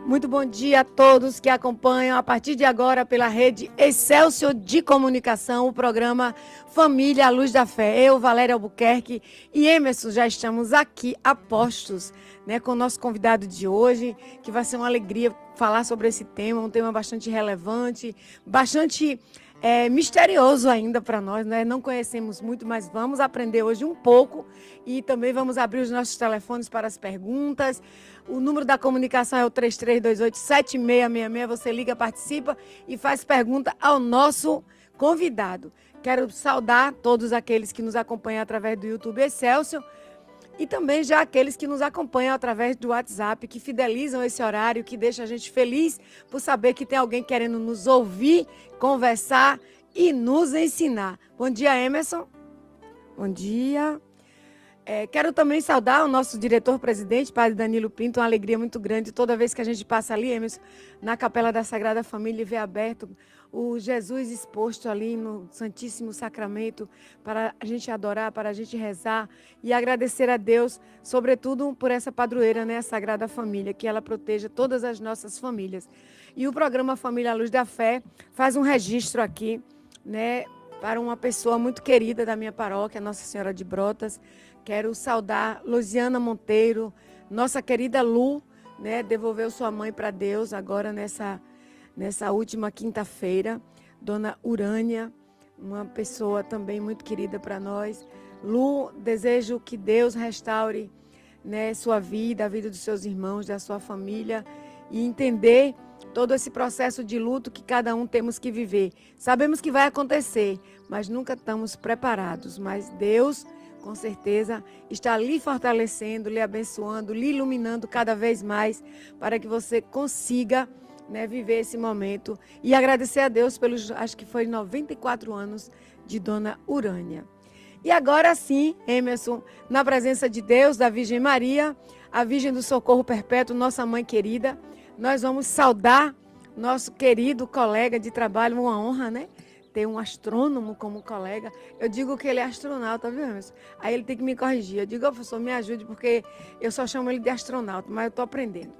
Muito bom dia a todos que acompanham a partir de agora pela rede Excelsior de Comunicação, o programa Família à Luz da Fé. Eu, Valéria Albuquerque e Emerson já estamos aqui a postos, né, com o nosso convidado de hoje, que vai ser uma alegria falar sobre esse tema, um tema bastante relevante, bastante misterioso ainda para nós, né? Não conhecemos muito, mas vamos aprender hoje um pouco e também vamos abrir os nossos telefones para as perguntas. O número da comunicação é o 3328-7666. Você liga, participa e faz pergunta ao nosso convidado. Quero saudar todos aqueles que nos acompanham através do YouTube Excelsior e também já aqueles que nos acompanham através do WhatsApp, que fidelizam esse horário, que deixa a gente feliz por saber que tem alguém querendo nos ouvir, conversar e nos ensinar. Bom dia, Emerson. Bom dia. Quero também saudar o nosso diretor-presidente, Padre Danilo Pinto, uma alegria muito grande toda vez que a gente passa ali, Emerson, na Capela da Sagrada Família e vê aberto o Jesus exposto ali no Santíssimo Sacramento para a gente adorar, para a gente rezar e agradecer a Deus, sobretudo por essa padroeira, né, a Sagrada Família, que ela proteja todas as nossas famílias. E o programa Família à Luz da Fé faz um registro aqui, né, para uma pessoa muito querida da minha paróquia, Nossa Senhora de Brotas. Quero saudar Luziana Monteiro, nossa querida Lu, né, devolveu sua mãe para Deus agora nessa última quinta-feira. Dona Urânia, uma pessoa também muito querida para nós. Lu, desejo que Deus restaure, né, sua vida, a vida dos seus irmãos, da sua família e entender todo esse processo de luto que cada um temos que viver. Sabemos que vai acontecer, mas nunca estamos preparados. Mas Deus, com certeza, está lhe fortalecendo, lhe abençoando, lhe iluminando cada vez mais para que você consiga, né, viver esse momento e agradecer a Deus pelos, acho que foi 94 anos de Dona Urânia. E agora sim, Emerson, na presença de Deus, da Virgem Maria, a Virgem do Socorro Perpétuo, nossa mãe querida, nós vamos saudar nosso querido colega de trabalho, uma honra, né? Ter um astrônomo como colega. Eu digo que ele é astronauta, viu, Emerson? Aí ele tem que me corrigir. Eu digo, professor, me ajude, porque eu só chamo ele de astronauta, mas eu estou aprendendo.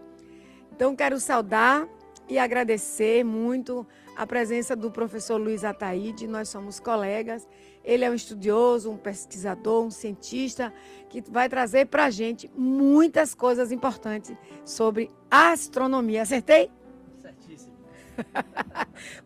Então, quero saudar e agradecer muito a presença do professor Luiz Ataíde. Nós somos colegas. Ele é um estudioso, um pesquisador, um cientista que vai trazer para a gente muitas coisas importantes sobre astronomia. Acertei? Certíssimo.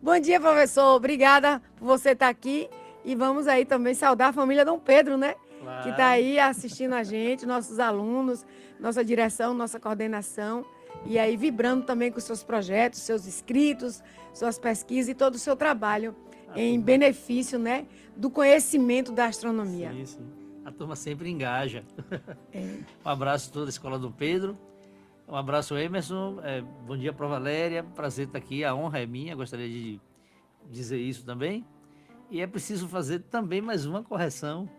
Bom dia, professor. Obrigada por você estar aqui. E vamos aí também saudar a família Dom Pedro, né? Claro. Que está aí assistindo a gente, nossos alunos, nossa direção, nossa coordenação. E aí vibrando também com seus projetos, seus escritos, suas pesquisas e todo o seu trabalho em benefício, né, do conhecimento da astronomia. Sim, sim. A turma sempre engaja. Um abraço a toda a Escola Dom Pedro. Um abraço, Emerson. Bom dia para a Valéria. Prazer estar aqui. A honra é minha. Gostaria de dizer isso também. E é preciso fazer também mais uma correção.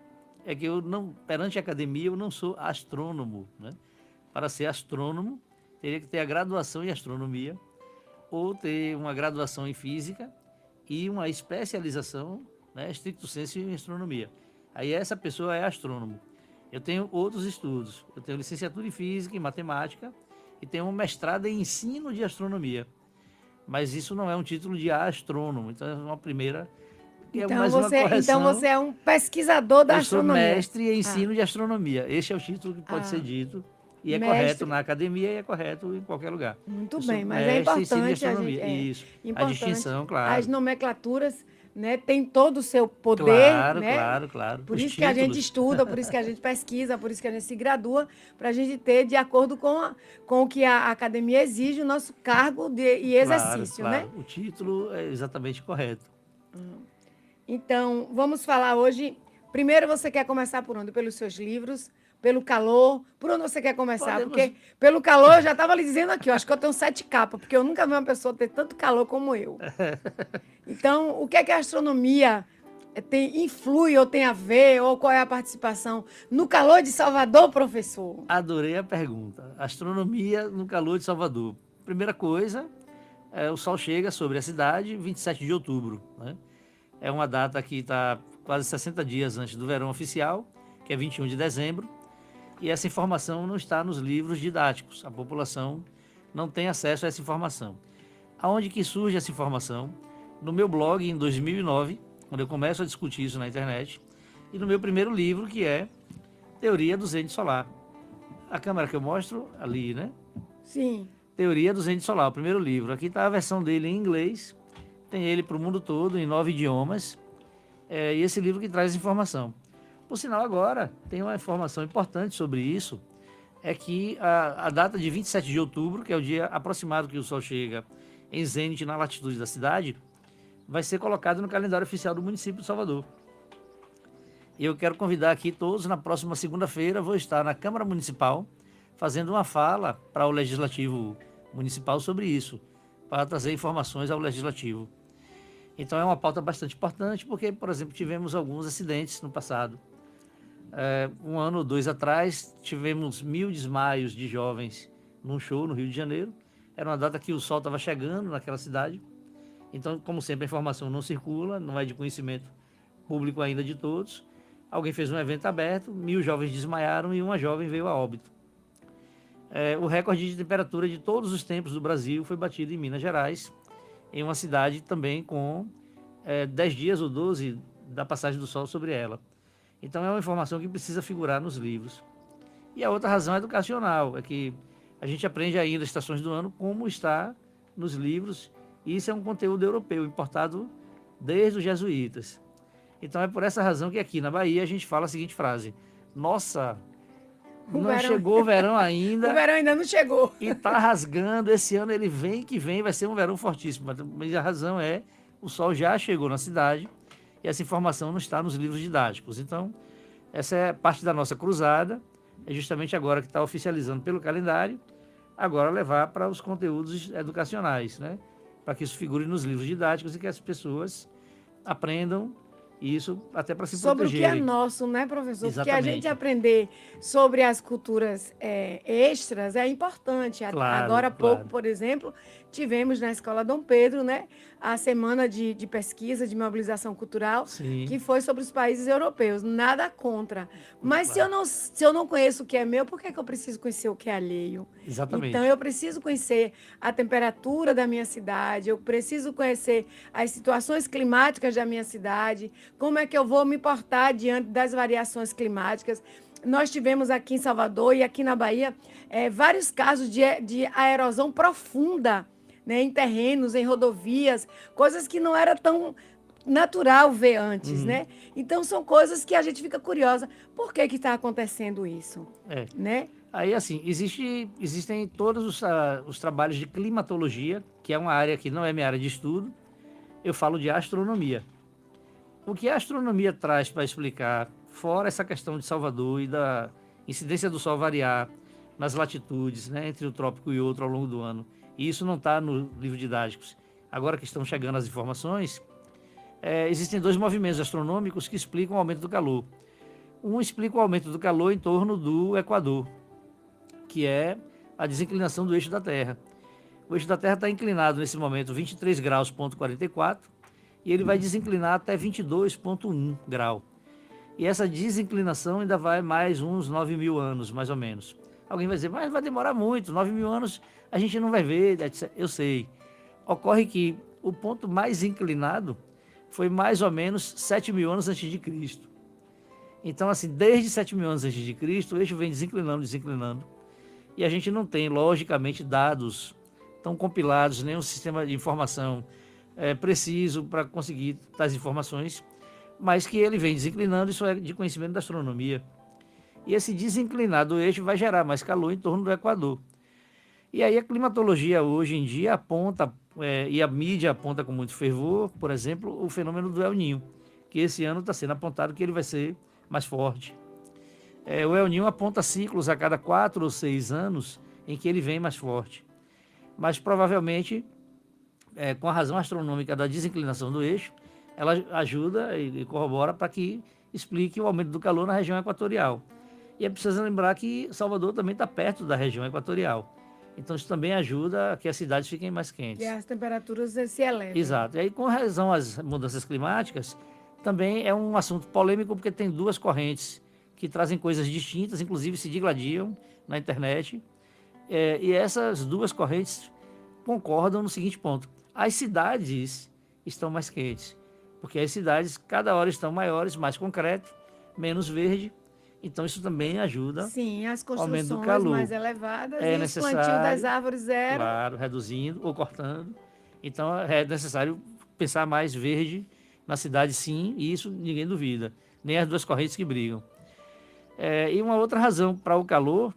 É que eu não, perante a academia, eu não sou astrônomo, né? Para ser astrônomo, teria que ter a graduação em astronomia ou ter uma graduação em física e uma especialização, né, stricto sensu em astronomia. Aí essa pessoa é astrônomo. Eu tenho outros estudos. Eu tenho licenciatura em física e matemática e tenho um mestrado em ensino de astronomia. Mas isso não é um título de astrônomo. Então é uma primeira... Então você é um pesquisador da astronomia. Eu sou mestre em ensino de astronomia. Este é o título que pode ser dito. E é correto na academia e é correto em qualquer lugar. Muito bem, mas é importante a gente, isso, a distinção, claro. As nomenclaturas, né, tem todo o seu poder, claro, né? Claro. Por isso que a gente estuda, por isso que a gente pesquisa, por isso que a gente se gradua, para a gente ter, de acordo com o que a academia exige, o nosso cargo e exercício, claro. né? O título é exatamente correto. Então, vamos falar hoje. Primeiro, você quer começar por onde? Pelos seus livros? Pelo calor, por onde você quer começar? Porque pelo calor, eu já estava lhe dizendo aqui, eu acho que eu tenho 7 capas, porque eu nunca vi uma pessoa ter tanto calor como eu. Então, o que é que a astronomia influi ou tem a ver, ou qual é a participação no calor de Salvador, professor? Adorei a pergunta. Astronomia no calor de Salvador. Primeira coisa, o sol chega sobre a cidade 27 de outubro. Né? É uma data que está quase 60 dias antes do verão oficial, que é 21 de dezembro. E essa informação não está nos livros didáticos. A população não têm acesso a essa informação. Aonde que surge essa informação? No meu blog, em 2009, quando eu começo a discutir isso na internet, e no meu primeiro livro, que é Teoria do Zênite Solar. A câmera que eu mostro ali, né? Sim. Teoria do Zênite Solar, o primeiro livro. Aqui está a versão dele em inglês, tem ele para o mundo todo, em 9 idiomas, e esse livro que traz informação. Por sinal, agora, tem uma informação importante sobre isso, é que a data de 27 de outubro, que é o dia aproximado que o Sol chega em zênite na latitude da cidade, vai ser colocado no calendário oficial do município de Salvador. E eu quero convidar aqui todos, na próxima segunda-feira, vou estar na Câmara Municipal, fazendo uma fala para o Legislativo Municipal sobre isso, para trazer informações ao Legislativo. Então é uma pauta bastante importante, porque, por exemplo, tivemos alguns acidentes no passado. Um ano ou dois atrás, tivemos 1000 desmaios de jovens num show no Rio de Janeiro. Era uma data que o sol estava chegando naquela cidade. Então, como sempre, a informação não circula, não é de conhecimento público ainda de todos. Alguém fez um evento aberto, 1000 jovens desmaiaram e uma jovem veio a óbito. O recorde de temperatura de todos os tempos do Brasil foi batido em Minas Gerais, em uma cidade também com 10 dias ou 12 da passagem do sol sobre ela. Então é uma informação que precisa figurar nos livros. E a outra razão é educacional, é que a gente aprende ainda estações do ano como está nos livros, e isso é um conteúdo europeu, importado desde os jesuítas. Então é por essa razão que aqui na Bahia a gente fala a seguinte frase: nossa, não chegou o verão ainda. O verão ainda não chegou. E está rasgando, esse ano ele vem que vem, vai ser um verão fortíssimo. Mas a razão é, o sol já chegou na cidade e essa informação não está nos livros didáticos. Então, essa é parte da nossa cruzada, é justamente agora que está oficializando pelo calendário, agora levar para os conteúdos educacionais, né? Para que isso figure nos livros didáticos e que as pessoas aprendam isso até para se sobre protegerem. Sobre o que é nosso, né, professor? Exatamente. Porque a gente aprender sobre as culturas extras é importante. Claro, agora há pouco, claro. por exemplo, tivemos na Escola Dom Pedro, né, a semana de pesquisa, de mobilização cultural, Sim. que foi sobre os países europeus. Nada contra. Mas claro. se eu não conheço o que é meu, por que eu preciso conhecer o que é alheio? Exatamente. Então, eu preciso conhecer a temperatura da minha cidade, eu preciso conhecer as situações climáticas da minha cidade, como é que eu vou me portar diante das variações climáticas. Nós tivemos aqui em Salvador e aqui na Bahia vários casos de aerosão profunda, né, em terrenos, em rodovias, coisas que não era tão natural ver antes, né? Então, são coisas que a gente fica curiosa. Por que está acontecendo isso? Né? Aí, assim, existem todos os trabalhos de climatologia, que é uma área que não é minha área de estudo. Eu falo de astronomia. O que a astronomia traz para explicar, fora essa questão de Salvador e da incidência do Sol variar nas latitudes, né, entre um trópico e outro ao longo do ano, e isso não está no livro didáticos. Agora que estão chegando as informações, existem dois movimentos astronômicos que explicam o aumento do calor. Um explica o aumento do calor em torno do Equador, que é a desinclinação do eixo da Terra. O eixo da Terra está inclinado nesse momento 23 graus, ponto 44, e ele vai desinclinar até 22,1 grau. E essa desinclinação ainda vai mais uns 9.000 anos, mais ou menos. Alguém vai dizer, mas vai demorar muito, 9.000 anos a gente não vai ver. Eu sei. Ocorre que o ponto mais inclinado foi mais ou menos 7.000 anos antes de Cristo. Então, assim, desde 7.000 anos antes de Cristo, o eixo vem desinclinando. E a gente não tem, logicamente, dados tão compilados, nenhum sistema de informação preciso para conseguir tais informações, mas que ele vem desinclinando, isso é de conhecimento da astronomia. E esse desinclinar do eixo vai gerar mais calor em torno do Equador. E aí a climatologia hoje em dia aponta, e a mídia aponta com muito fervor, por exemplo, o fenômeno do El Niño, que esse ano está sendo apontado que ele vai ser mais forte. O El Niño aponta ciclos a cada 4 ou 6 anos em que ele vem mais forte. Mas provavelmente, com a razão astronômica da desinclinação do eixo, ela ajuda e corrobora para que explique o aumento do calor na região equatorial. E é preciso lembrar que Salvador também está perto da região equatorial. Então isso também ajuda a que as cidades fiquem mais quentes. E as temperaturas se elevem. Exato. E aí, com relação às mudanças climáticas, também é um assunto polêmico, porque tem duas correntes que trazem coisas distintas, inclusive se digladiam na internet. E essas duas correntes concordam no seguinte ponto: as cidades estão mais quentes, porque as cidades cada hora estão maiores, mais concreto, menos verde, então isso também ajuda Sim, as ao aumento do construções calor. mais elevadas É e os plantio das necessário, árvores zero. claro, reduzindo ou cortando. Então é necessário pensar mais verde na cidade, sim, e isso ninguém duvida, nem as duas correntes que brigam. E uma outra razão para o calor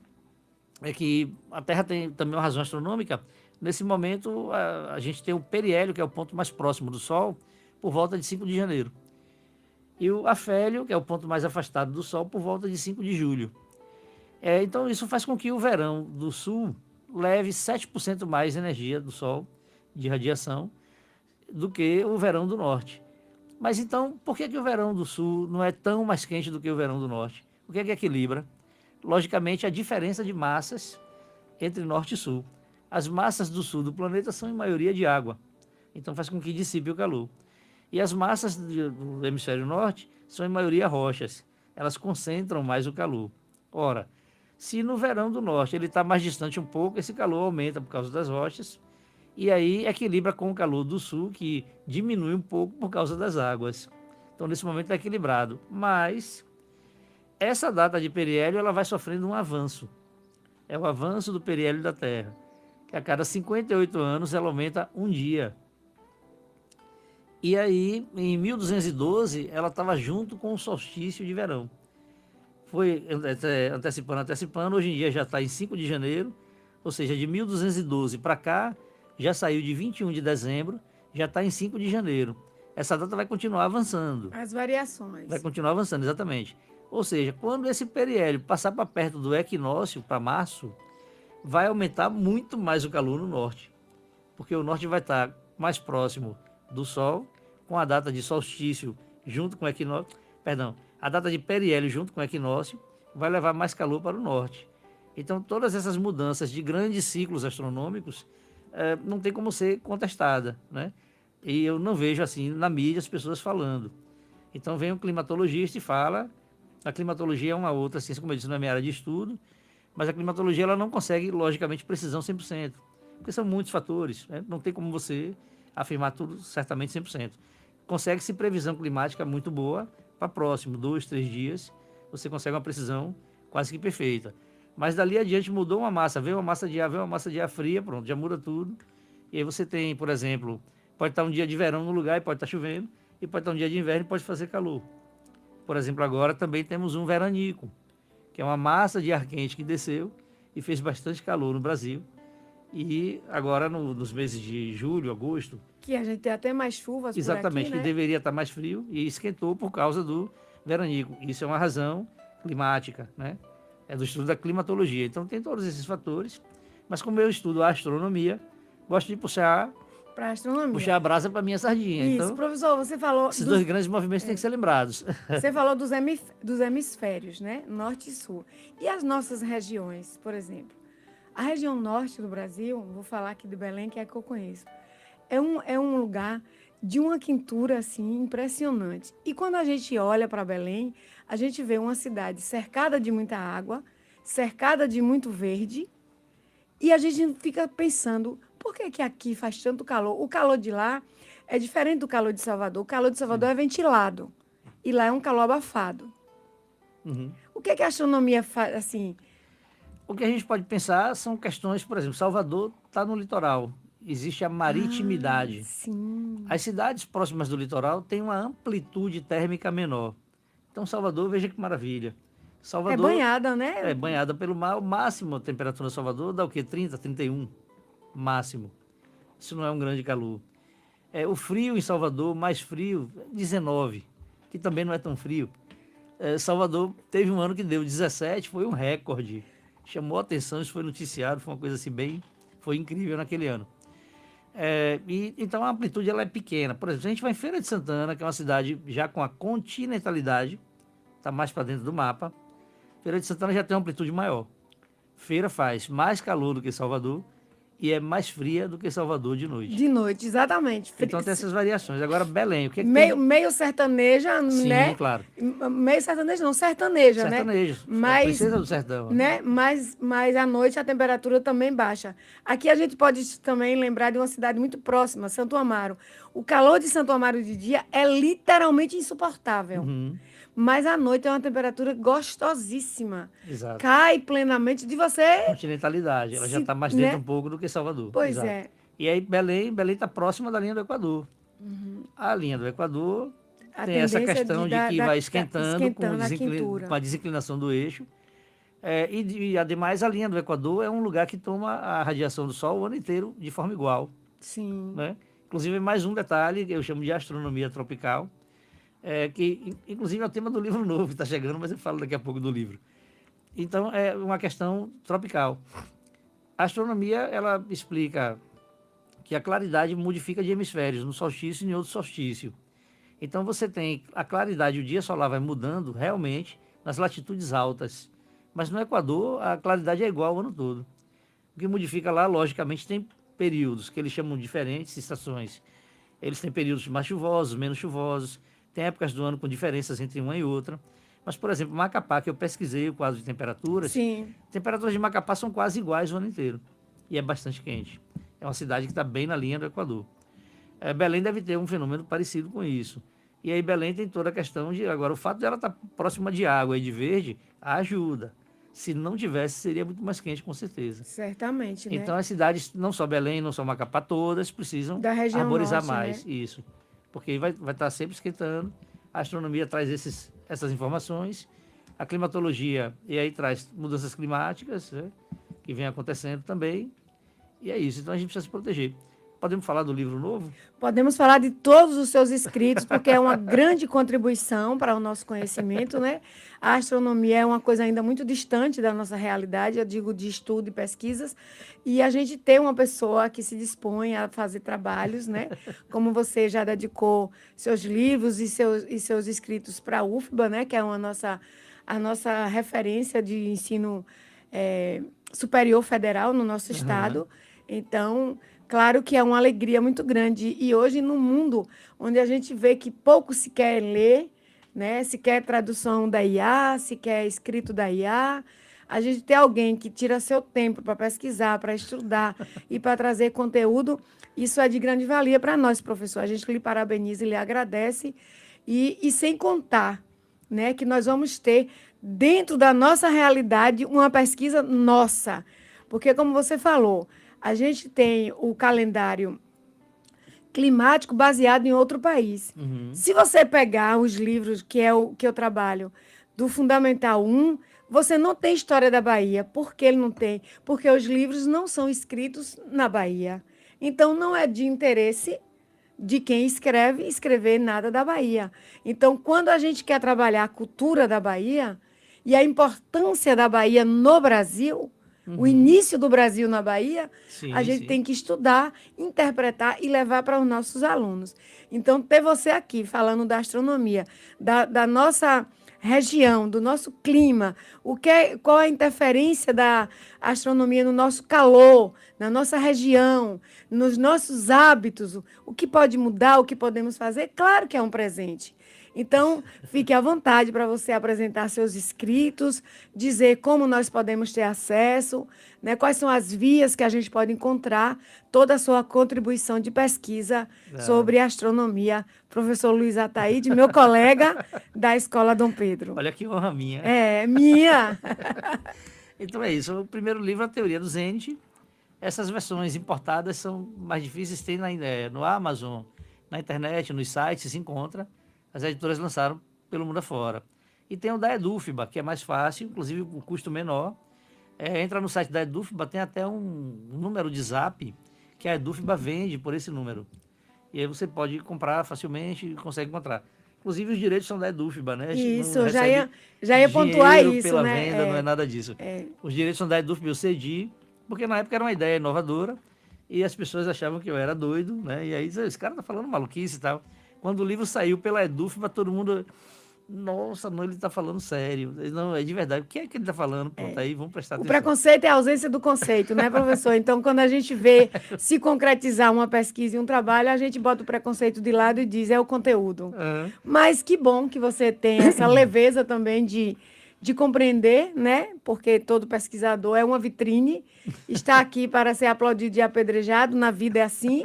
é que a Terra tem também uma razão astronômica. Nesse momento, a gente tem o periélio, que é o ponto mais próximo do Sol, por volta de 5 de janeiro. E o afélio, que é o ponto mais afastado do Sol, por volta de 5 de julho. Então, isso faz com que o verão do Sul leve 7% mais energia do Sol, de radiação, do que o verão do Norte. Mas então, por que o verão do Sul não é tão mais quente do que o verão do Norte? O que equilibra? Logicamente, a diferença de massas entre Norte e Sul. As massas do Sul do planeta são, em maioria, de água. Então, faz com que dissipe o calor. E as massas do hemisfério norte são, em maioria, rochas. Elas concentram mais o calor. Ora, se no verão do norte ele está mais distante um pouco, esse calor aumenta por causa das rochas, e aí equilibra com o calor do sul, que diminui um pouco por causa das águas. Então, nesse momento, está equilibrado. Mas essa data de periélio ela vai sofrendo um avanço. É o avanço do periélio da Terra, que a cada 58 anos ela aumenta um dia. E aí, em 1212, ela estava junto com o solstício de verão. Foi antecipando, hoje em dia já está em 5 de janeiro, ou seja, de 1212 para cá, já saiu de 21 de dezembro, já está em 5 de janeiro. Essa data vai continuar avançando. As variações. Vai continuar avançando, exatamente. Ou seja, quando esse periélio passar para perto do equinócio, para março, vai aumentar muito mais o calor no norte, porque o norte vai estar mais próximo do Sol, com a data de solstício junto com o equinócio, a data de periélio junto com o equinócio, vai levar mais calor para o norte. Então, todas essas mudanças de grandes ciclos astronômicos não tem como ser contestada, né? E eu não vejo assim na mídia as pessoas falando. Então, vem um climatologista e fala. A climatologia é uma outra ciência, como eu disse, não é minha área de estudo, mas a climatologia ela não consegue, logicamente, precisão 100%, porque são muitos fatores, né? Não tem como você afirmar tudo certamente 100%. Consegue-se previsão climática muito boa para próximo, 2, 3 dias, você consegue uma precisão quase que perfeita. Mas dali adiante mudou uma massa, veio uma massa de ar, veio uma massa de ar fria, pronto, já muda tudo. E aí você tem, por exemplo, pode estar um dia de verão no lugar e pode estar chovendo, e pode estar um dia de inverno e pode fazer calor. Por exemplo, agora também temos um veranico, que é uma massa de ar quente que desceu e fez bastante calor no Brasil. E agora, nos meses de julho, agosto... Que a gente tem até mais chuvas exatamente, por aqui, né? que deveria estar mais frio e esquentou por causa do veranico. Isso é uma razão climática, né? É do estudo da climatologia. Então, tem todos esses fatores. Mas como eu estudo a astronomia, gosto de puxar Para astronomia. Puxar a brasa para minha sardinha. Isso, Então, professor, você falou... esses dois grandes movimentos têm que ser lembrados. Você falou dos hemisférios, né? Norte e sul. E as nossas regiões, por exemplo? A região norte do Brasil, vou falar aqui de Belém, que é a que eu conheço, é um lugar de uma quintura, assim, impressionante. E quando a gente olha para Belém, a gente vê uma cidade cercada de muita água, cercada de muito verde, e a gente fica pensando, por que que aqui faz tanto calor? O calor de lá é diferente do calor de Salvador. O calor de Salvador é ventilado, e lá é um calor abafado. Uhum. O que que a astronomia faz, assim... O que a gente pode pensar são questões, por exemplo, Salvador está no litoral, existe a maritimidade. Sim. As cidades próximas do litoral têm uma amplitude térmica menor. Então, Salvador, veja que maravilha. Salvador É banhada, né? é banhada pelo mar, o máximo a temperatura em Salvador dá o quê? 30, 31, máximo. Isso não é um grande calor. O frio em Salvador, mais frio, 19, que também não é tão frio. Salvador teve um ano que deu 17, foi um recorde. Chamou a atenção, isso foi noticiado, foi uma coisa assim bem... Foi incrível naquele ano. Então a amplitude ela é pequena. Por exemplo, se a gente vai em Feira de Santana, que é uma cidade já com a continentalidade, está mais para dentro do mapa, Feira de Santana já tem uma amplitude maior. Feira faz mais calor do que Salvador e é mais fria do que Salvador de noite. De noite, exatamente. Então tem essas variações. Agora, Belém, o que é que Meio sertaneja, Sim, né? claro. Meio sertaneja, não, sertaneja, né? Sertanejo. Mas, Princesa do Sertão. né? Mas à noite a temperatura também baixa. Aqui a gente pode também lembrar de uma cidade muito próxima, Santo Amaro. O calor de Santo Amaro de dia é literalmente insuportável. Uhum, Mas à noite é uma temperatura gostosíssima. exato. Cai plenamente de você, Continentalidade. Ela já está mais né? dentro um pouco do que Salvador. Pois Exato. é. E aí, Belém está próxima da linha do Equador. A linha do Equador A tem essa tendência questão de que vai esquentando com a quintura. com a desinclinação do eixo. Ademais, a linha do Equador é um lugar que toma a radiação do Sol o ano inteiro de forma igual. Sim. Né? Inclusive, mais um detalhe que eu chamo de astronomia tropical, que inclusive é o tema do livro novo que está chegando, mas eu falo daqui a pouco do livro. Então, é uma questão tropical. A astronomia, ela explica que a claridade modifica de hemisférios, no solstício e em outro solstício. Então, você tem a claridade, o dia solar vai mudando realmente nas latitudes altas. Mas no Equador, a claridade é igual o ano todo. O que modifica lá, logicamente, tem períodos que eles chamam de diferentes estações. Eles têm períodos mais chuvosos, menos chuvosos, tem épocas do ano com diferenças entre uma e outra. Mas, por exemplo, Macapá, que eu pesquisei o quadro de temperaturas, Sim. temperaturas de Macapá são quase iguais o ano inteiro. E é bastante quente. É uma cidade que está bem na linha do Equador. Belém deve ter um fenômeno parecido com isso. E aí Belém tem toda a questão de... Agora, o fato de ela estar próxima de água e de verde ajuda. Se não tivesse, seria muito mais quente, com certeza. Certamente, né? Então, as cidades, não só Belém, não só Macapá, todas precisam Da região arborizar norte, mais. né? Isso. Porque vai estar sempre esquentando. A astronomia traz essas informações. A climatologia, e aí traz mudanças climáticas, né, que vem acontecendo também. E é isso. Então, a gente precisa se proteger. Podemos falar do livro novo? Podemos falar de todos os seus escritos, porque é uma grande contribuição para o nosso conhecimento, né? A astronomia é uma coisa ainda muito distante da nossa realidade, eu digo de estudo e pesquisas, e a gente tem uma pessoa que se dispõe a fazer trabalhos, né? Como você já dedicou seus livros e seus escritos para a UFBA, né? Que é a nossa referência de ensino superior federal no nosso estado. Então, claro que é uma alegria muito grande. E hoje, no mundo onde a gente vê que pouco se quer ler, né? Se quer tradução da IA, se quer escrito da IA, a gente tem alguém que tira seu tempo para pesquisar, para estudar e para trazer conteúdo, isso é de grande valia para nós, professor. A gente lhe parabeniza e lhe agradece. E sem contar, né, que nós vamos ter, dentro da nossa realidade, uma pesquisa nossa. Porque, como você falou, a gente tem o calendário climático baseado em outro país. Se você pegar os livros, que é o que eu trabalho, do Fundamental 1, você não tem história da Bahia. Por que ele não tem? Porque os livros não são escritos na Bahia. Então, não é de interesse de quem escrever nada da Bahia. Então, quando a gente quer trabalhar a cultura da Bahia e a importância da Bahia no Brasil, o início do Brasil na Bahia, Sim, a gente sim. tem que estudar, interpretar e levar para os nossos alunos. Então, ter você aqui falando da astronomia, da nossa região, do nosso clima, qual a interferência da astronomia no nosso calor, na nossa região, nos nossos hábitos, o que pode mudar, o que podemos fazer, claro que é um presente. Então, fique à vontade para você apresentar seus escritos, dizer como nós podemos ter acesso, né, quais são as vias que a gente pode encontrar, toda a sua contribuição de pesquisa sobre astronomia. Professor Luiz Ataíde, meu colega da Escola Dom Pedro. Olha que honra minha. Minha. Então é isso. O primeiro livro, A Teoria do Zenit. Essas versões importadas são mais difíceis, tem no Amazon, na internet, nos sites, se encontra. As editoras lançaram pelo mundo afora. E tem o da Edufba, que é mais fácil, inclusive o custo menor. Entra no site da Edufba, tem até um número de zap que a Edufba vende por esse número. E aí você pode comprar facilmente e consegue encontrar. Inclusive os direitos são da Edufba, né? Isso, Não já recebe ia pontuar dinheiro isso, pela né? venda, não é nada disso. Os direitos são da Edufba, eu cedi, porque na época era uma ideia inovadora e as pessoas achavam que eu era doido, né? E aí esse cara tá falando maluquice e tal. Quando o livro saiu pela Edufba, todo mundo nossa, não, ele está falando sério. Não, é de verdade. O que é que ele está falando? Pronto, aí vamos prestar O atenção. preconceito é a ausência do conceito, né, professor? Então, quando a gente vê se concretizar uma pesquisa e um trabalho, a gente bota o preconceito de lado e diz, é o conteúdo. Aham. Mas que bom que você tem essa leveza também de compreender, né? Porque todo pesquisador é uma vitrine, está aqui para ser aplaudido e apedrejado, na vida é assim,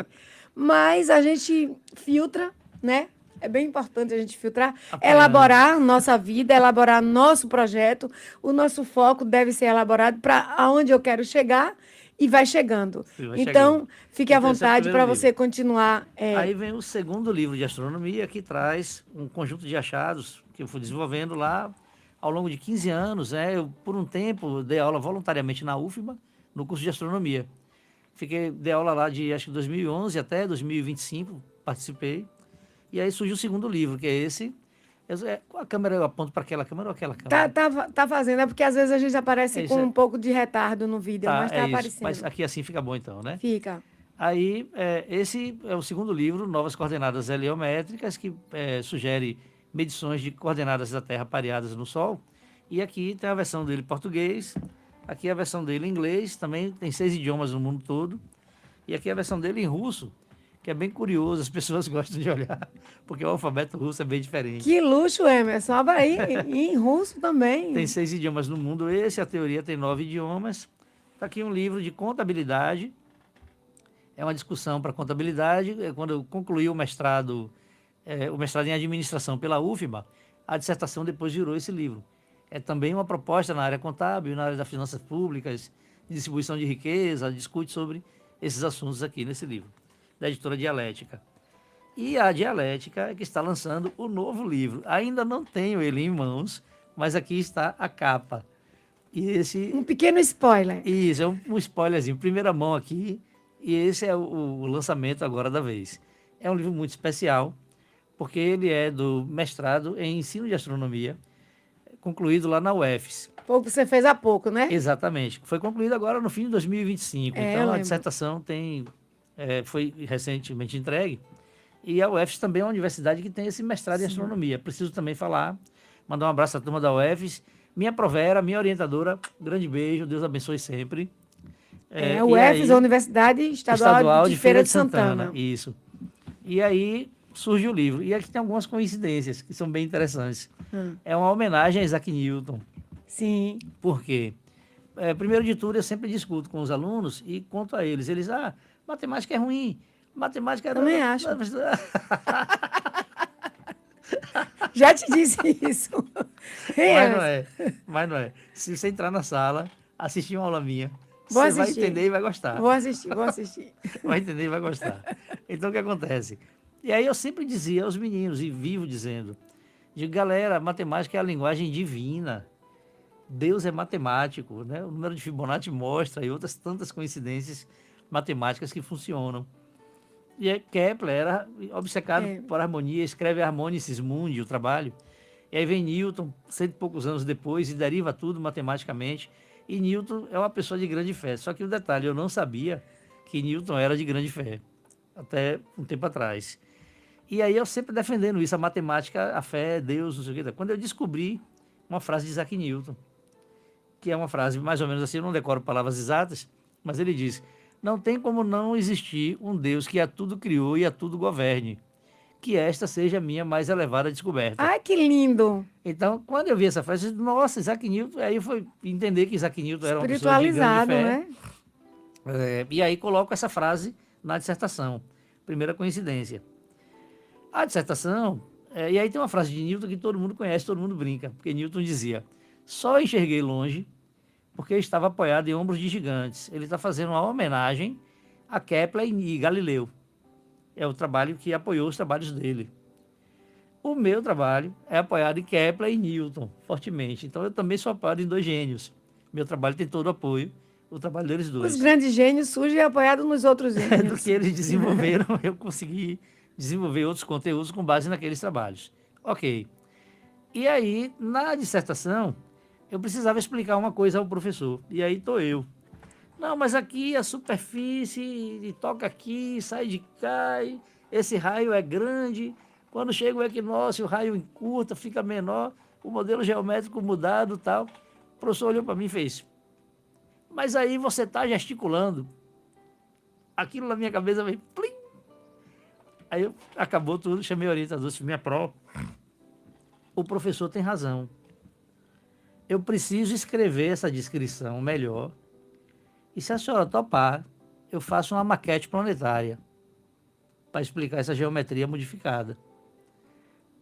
mas a gente filtra, né? É bem importante a gente filtrar, Apoiando. elaborar nossa vida, elaborar nosso projeto. O nosso foco deve ser elaborado para aonde eu quero chegar e vai chegando. E vai Então, chegando. fique à Então, esse é o vontade primeiro para você livro. continuar. Aí vem o segundo livro de astronomia, que traz um conjunto de achados que eu fui desenvolvendo lá ao longo de 15 anos. Né? Eu, por um tempo, dei aula voluntariamente na UFBA, no curso de astronomia. Dei aula lá de, acho que 2011 até 2025, participei. E aí surgiu o segundo livro, que é esse. A câmera, eu aponto para aquela câmera ou aquela câmera? Tá fazendo, é porque às vezes a gente aparece É isso, com um pouco de retardo no vídeo, tá, mas tá é isso. aparecendo. Mas aqui assim fica bom então, né? Fica. Aí, esse é o segundo livro, Novas Coordenadas Heliométricas, que sugere medições de coordenadas da Terra pareadas no Sol. E aqui tem a versão dele em português, aqui a versão dele em inglês, também tem 6 idiomas no mundo todo. E aqui a versão dele em russo, que é bem curioso, as pessoas gostam de olhar, porque o alfabeto russo é bem diferente. Que luxo, Emerson. Abra aí, e em russo também. Tem 6 idiomas no mundo esse, a teoria tem 9 idiomas. Está aqui um livro de contabilidade. É uma discussão para contabilidade. Quando eu concluí o mestrado em administração pela UFBA, a dissertação depois virou esse livro. É também uma proposta na área contábil, na área das finanças públicas, de distribuição de riqueza, discute sobre esses assuntos aqui nesse livro, da editora Dialética. E a Dialética é que está lançando o novo livro. Ainda não tenho ele em mãos, mas aqui está a capa. E esse... Um pequeno spoiler. Isso, é um spoilerzinho, primeira mão aqui. E esse é o lançamento agora da vez. É um livro muito especial, porque ele é do mestrado em ensino de astronomia, concluído lá na UFES. Foi o que você fez há pouco, né? Exatamente. Foi concluído agora no fim de 2025. É, eu Então, a lembro. dissertação foi recentemente entregue. E a UFES também é uma universidade que tem esse mestrado em astronomia. Preciso também mandar um abraço à turma da UFES. Minha provera, minha orientadora, grande beijo, Deus abençoe sempre. O UFES, a Universidade Estadual de Feira de Santana. Isso. E aí surge o livro. E aqui tem algumas coincidências que são bem interessantes. É uma homenagem a Isaac Newton. Sim. Por quê? Primeiro de tudo, eu sempre discuto com os alunos e conto a eles. Eles, matemática é ruim. Matemática é... Também acho. Já te disse isso. Mas não é. Se você entrar na sala, assistir uma aula minha, Vou você vai assistir. entender e vai gostar. Vou assistir. Vai entender e vai gostar. Então, o que acontece? E aí eu sempre dizia aos meninos, e vivo dizendo, galera, matemática é a linguagem divina. Deus é matemático, né? O número de Fibonacci mostra e outras tantas coincidências matemáticas que funcionam. E Kepler era obcecado por harmonia, escreve Harmonices Mundi, o trabalho. E aí vem Newton, 100 e poucos anos depois, e deriva tudo matematicamente. E Newton é uma pessoa de grande fé. Só que o detalhe, eu não sabia que Newton era de grande fé, até um tempo atrás. E aí eu sempre defendendo isso, a matemática, a fé, Deus, não sei o que. Quando eu descobri uma frase de Isaac Newton, que é uma frase mais ou menos assim, eu não decoro palavras exatas, mas ele diz: não tem como não existir um Deus que a tudo criou e a tudo governe. Que esta seja a minha mais elevada descoberta. Ai, que lindo! Então, quando eu vi essa frase, eu disse, nossa, Isaac Newton, aí eu fui entender que Isaac Newton era uma pessoa de grande fé. Né? E aí coloco essa frase na dissertação. Primeira coincidência. A dissertação, e aí tem uma frase de Newton que todo mundo conhece, todo mundo brinca, porque Newton dizia: só enxerguei longe porque estava apoiado em ombros de gigantes. Ele está fazendo uma homenagem a Kepler e Galileu. É o trabalho que apoiou os trabalhos dele. O meu trabalho é apoiado em Kepler e Newton, fortemente. Então, eu também sou apoiado em dois gênios. Meu trabalho tem todo o apoio, o trabalho deles dois. Os grandes gênios surgem apoiados nos outros gênios. Do que eles desenvolveram, eu consegui desenvolver outros conteúdos com base naqueles trabalhos. Ok. E aí, na dissertação, eu precisava explicar uma coisa ao professor. E aí estou eu. Não, mas aqui a superfície toca aqui, sai de cá, esse raio é grande, Quando chega o equinócio, o raio encurta, fica menor, o modelo geométrico mudado e tal. O professor olhou para mim e fez, mas aí você está gesticulando. Aquilo na minha cabeça veio, plim. Aí acabou tudo, chamei o orientador, disse, minha pró, o professor tem razão. Eu preciso escrever essa descrição melhor. E se a senhora topar, eu faço uma maquete planetária para explicar essa geometria modificada.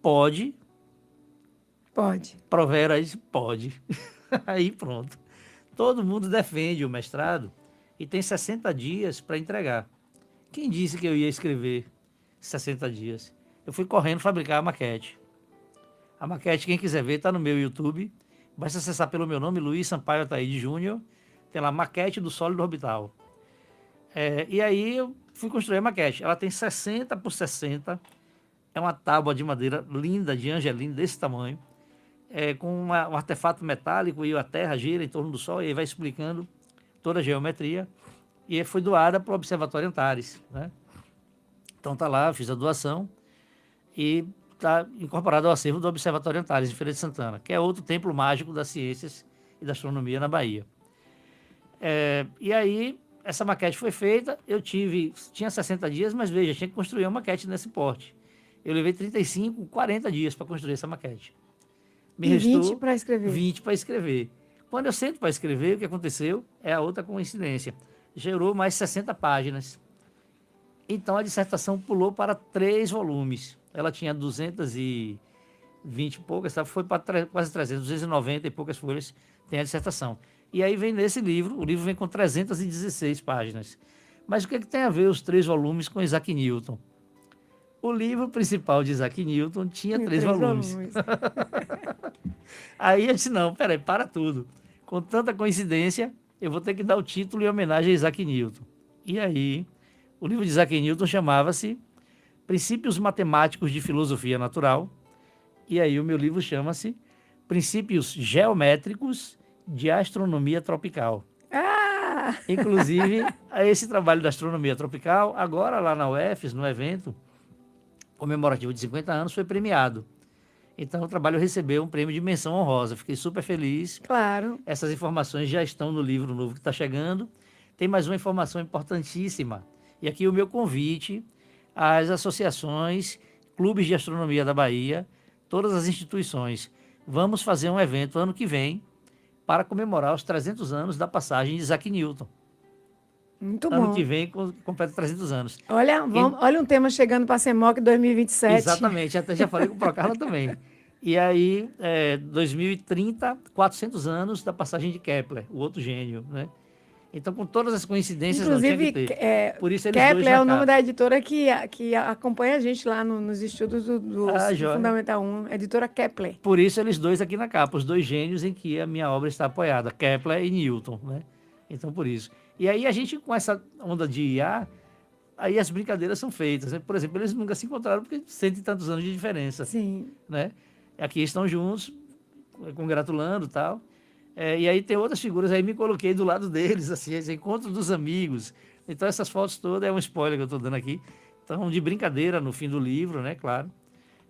Pode? Pode. Provera aí, pode. Aí pronto. Todo mundo defende o mestrado e tem 60 dias para entregar. Quem disse que eu ia escrever 60 dias? Eu fui correndo fabricar a maquete. A maquete, quem quiser ver, está no meu YouTube. Basta acessar pelo meu nome, Luiz Sampaio Ataíde Júnior. Tem lá, maquete do sólido orbital. E aí eu fui construir a maquete. Ela tem 60 por 60. É uma tábua de madeira linda, de angelino, desse tamanho. Com um artefato metálico e a Terra gira em torno do Sol. E aí vai explicando toda a geometria. E foi doada para o Observatório Antares, né? Então tá lá, eu fiz a doação. E está incorporado ao acervo do Observatório Antares, em Feira de Santana, que é outro templo mágico das ciências e da astronomia na Bahia. E aí, essa maquete foi feita, tinha 60 dias, mas veja, tinha que construir uma maquete nesse porte. Eu levei 35, 40 dias para construir essa maquete. Me restou 20 para escrever. 20 para escrever. Quando eu sento para escrever, o que aconteceu é a outra coincidência. Gerou mais 60 páginas. Então, a dissertação pulou para 3 volumes. Ela tinha 220 e poucas, sabe? Foi para quase 300, 290 e poucas folhas tem a dissertação. E aí vem nesse livro, o livro vem com 316 páginas. Mas o que tem a ver os 3 volumes com Isaac Newton? O livro principal de Isaac Newton tinha 3 volumes. Aí eu disse, não, peraí, para tudo. Com tanta coincidência, eu vou ter que dar o título em homenagem a Isaac Newton. E aí, o livro de Isaac Newton chamava-se Princípios Matemáticos de Filosofia Natural. E aí o meu livro chama-se Princípios Geométricos de Astronomia Tropical. Ah! Inclusive, esse trabalho da astronomia tropical, agora lá na UFES, no evento comemorativo de 50 anos, foi premiado. Então, o trabalho recebeu um prêmio de menção honrosa. Fiquei super feliz. Claro. Essas informações já estão no livro novo que está chegando. Tem mais uma informação importantíssima. E aqui o meu convite às associações, clubes de astronomia da Bahia, todas as instituições. Vamos fazer um evento ano que vem para comemorar os 300 anos da passagem de Isaac Newton. Muito bom. Ano que vem completa 300 anos. Olha, olha um tema chegando para a CEMOC 2027. Exatamente, até já falei com o Procarla também. E aí, 2030, 400 anos da passagem de Kepler, o outro gênio, né? Então, com todas as coincidências, inclusive, não tinha que ter. Por isso, eles Kepler dois é o nome da editora que acompanha a gente lá nos estudos do Fundamental 1, editora Kepler. Por isso, eles dois aqui na capa, os 2 gênios em que a minha obra está apoiada, Kepler e Newton, né? Então, por isso. E aí, a gente, com essa onda de IA, aí as brincadeiras são feitas, né? Por exemplo, eles nunca se encontraram porque 100 e tantos anos de diferença. Sim. Né? Aqui estão juntos, congratulando e tal. E aí tem outras figuras, aí me coloquei do lado deles, assim, esse encontro dos amigos. Então essas fotos todas, é um spoiler que eu estou dando aqui. Então, de brincadeira no fim do livro, né, claro.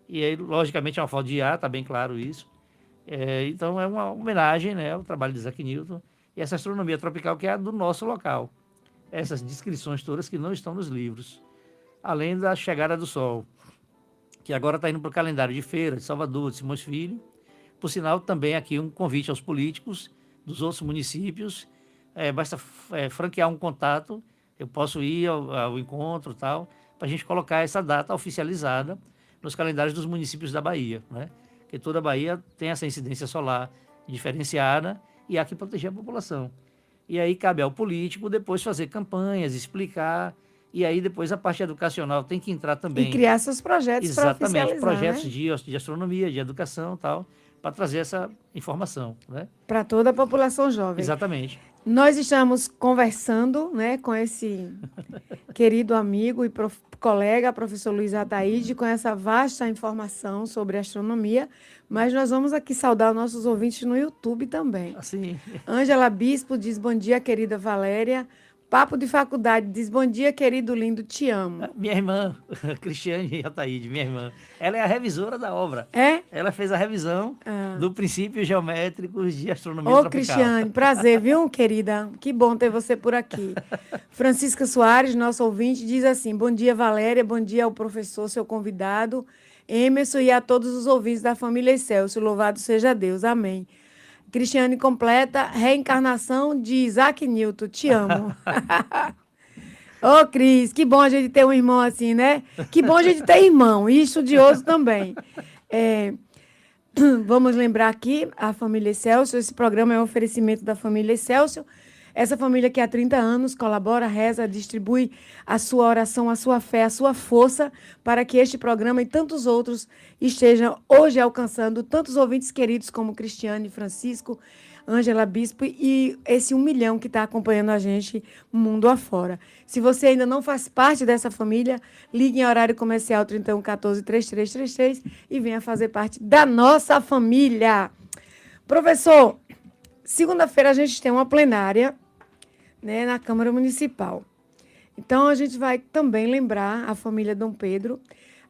E aí, logicamente, é uma foto de IA, está bem claro isso. Então, é uma homenagem, né, ao trabalho de Isaac Newton e essa astronomia tropical que é a do nosso local. Essas descrições todas que não estão nos livros. Além da chegada do Sol, que agora está indo para o calendário de feira de Salvador, de Simões Filho. Por sinal, também aqui um convite aos políticos dos outros municípios. Basta franquear um contato, eu posso ir ao encontro e tal, para a gente colocar essa data oficializada nos calendários dos municípios da Bahia, né? Porque toda a Bahia tem essa incidência solar diferenciada e há que proteger a população. E aí cabe ao político depois fazer campanhas, explicar, e aí depois a parte educacional tem que entrar também. E criar seus projetos para oficializar. Exatamente, projetos, né? de astronomia, de educação e tal, para trazer essa informação, né? Para toda a população jovem. Exatamente. Nós estamos conversando, né, com esse querido amigo e colega, professor Luiz Ataíde, com essa vasta informação sobre astronomia, mas nós vamos aqui saudar nossos ouvintes no YouTube também. Assim. Ângela Bispo diz, bom dia, querida Valéria. Papo de faculdade, diz, bom dia, querido lindo, te amo. Minha irmã, Cristiane Ataíde, minha irmã, ela é a revisora da obra. É? Ela fez a revisão do princípios geométricos de astronomia Ô, tropical. Cristiane, prazer, viu, querida? Que bom ter você por aqui. Francisca Soares, nosso ouvinte, diz assim, bom dia, Valéria, bom dia ao professor, seu convidado, Emerson e a todos os ouvintes da família Excelsior, louvado seja Deus, amém. Cristiane completa, reencarnação de Isaac Newton, te amo. Ô, Cris, que bom a gente ter um irmão assim, né? Que bom a gente ter irmão, e estudioso também. Vamos lembrar aqui, a família Excelsior, esse programa é um oferecimento da família Excelsior, essa família que há 30 anos colabora, reza, distribui a sua oração, a sua fé, a sua força, para que este programa e tantos outros estejam hoje alcançando tantos ouvintes queridos como Cristiane, Francisco, Ângela Bispo e esse 1 milhão que está acompanhando a gente mundo afora. Se você ainda não faz parte dessa família, ligue em horário comercial 3114-3333 e venha fazer parte da nossa família. Professor, segunda-feira a gente tem uma plenária, né, na Câmara Municipal. Então, a gente vai também lembrar a família Dom Pedro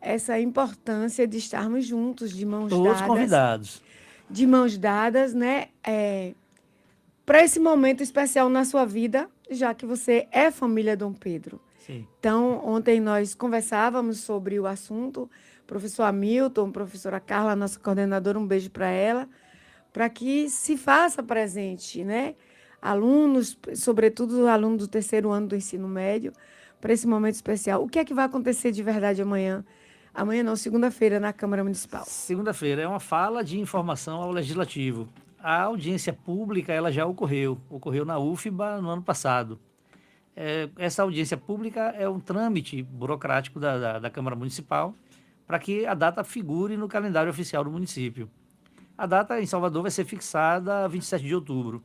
essa importância de estarmos juntos, de mãos dadas. Todos convidados. De mãos dadas, né? Para esse momento especial na sua vida, já que você é família Dom Pedro. Sim. Então, ontem nós conversávamos sobre o assunto, professor Hamilton, professora Carla, nossa coordenadora, um beijo para ela, para que se faça presente, né? Alunos, sobretudo alunos do 3º ano do ensino médio, para esse momento especial. O que é que vai acontecer de verdade amanhã? Amanhã não, segunda-feira, na Câmara Municipal. Segunda-feira é uma fala de informação ao Legislativo. A audiência pública ela já ocorreu na UFBA no ano passado. Essa audiência pública é um trâmite burocrático da Câmara Municipal para que a data figure no calendário oficial do município. A data em Salvador vai ser fixada 27 de outubro.